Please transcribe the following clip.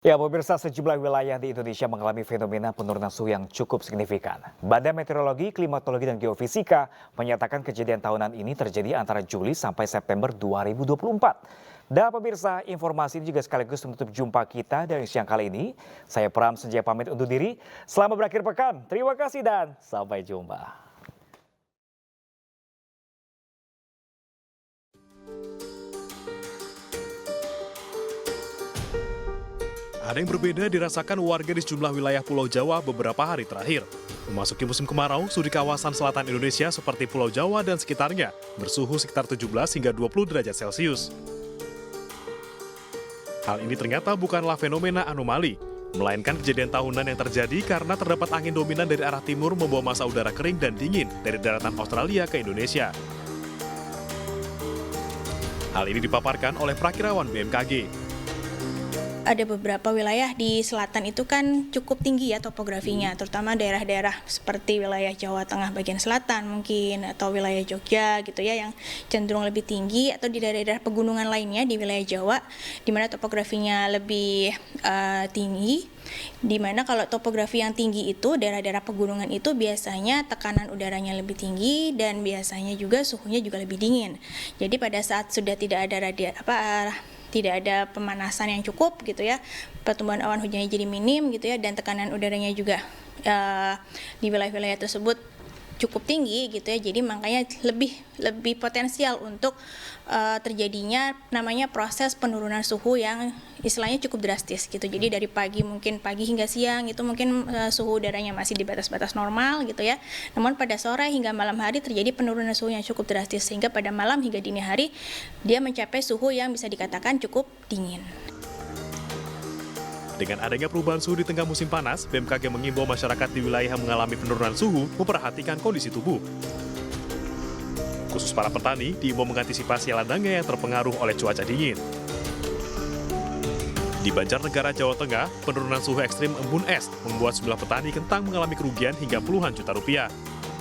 Ya, pemirsa, sejumlah wilayah di Indonesia mengalami fenomena penurunan suhu yang cukup signifikan. Badan Meteorologi, Klimatologi, dan Geofisika menyatakan kejadian tahunan ini terjadi antara Juli sampai September 2024. Dan pemirsa, informasi ini juga sekaligus menutup jumpa kita dari siang kali ini. Saya Pram Senjaya pamit undur diri. Selamat berakhir pekan. Terima kasih dan sampai jumpa. Ada yang berbeda dirasakan warga di sejumlah wilayah Pulau Jawa beberapa hari terakhir. Memasuki musim kemarau, suhu di kawasan selatan Indonesia seperti Pulau Jawa dan sekitarnya bersuhu sekitar 17 hingga 20 derajat Celcius. Hal ini ternyata bukanlah fenomena anomali, melainkan kejadian tahunan yang terjadi karena terdapat angin dominan dari arah timur membawa massa udara kering dan dingin dari daratan Australia ke Indonesia. Hal ini dipaparkan oleh prakirawan BMKG. Ada beberapa wilayah di selatan itu kan cukup tinggi ya topografinya, terutama daerah-daerah seperti wilayah Jawa Tengah bagian selatan mungkin, atau wilayah Jogja gitu ya, yang cenderung lebih tinggi, atau di daerah-daerah pegunungan lainnya di wilayah Jawa, di mana topografinya lebih tinggi, di mana kalau topografi yang tinggi itu, daerah-daerah pegunungan itu biasanya tekanan udaranya lebih tinggi dan biasanya juga suhunya juga lebih dingin. Jadi pada saat sudah tidak ada pemanasan yang cukup gitu ya, pertumbuhan awan hujannya jadi minim gitu ya, dan tekanan udaranya juga di wilayah-wilayah tersebut cukup tinggi gitu ya, jadi makanya lebih potensial untuk terjadinya namanya proses penurunan suhu yang istilahnya cukup drastis gitu. Jadi dari pagi hingga siang itu mungkin suhu udaranya masih di batas-batas normal gitu ya, namun pada sore hingga malam hari terjadi penurunan suhu yang cukup drastis, sehingga pada malam hingga dini hari dia mencapai suhu yang bisa dikatakan cukup dingin. Dengan adanya perubahan suhu di tengah musim panas, BMKG mengimbau masyarakat di wilayah yang mengalami penurunan suhu memperhatikan kondisi tubuh. Khusus para petani diimbau mengantisipasi ladangnya yang terpengaruh oleh cuaca dingin. Di Banjarnegara, Jawa Tengah, penurunan suhu ekstrim embun es membuat sejumlah petani kentang mengalami kerugian hingga puluhan juta rupiah.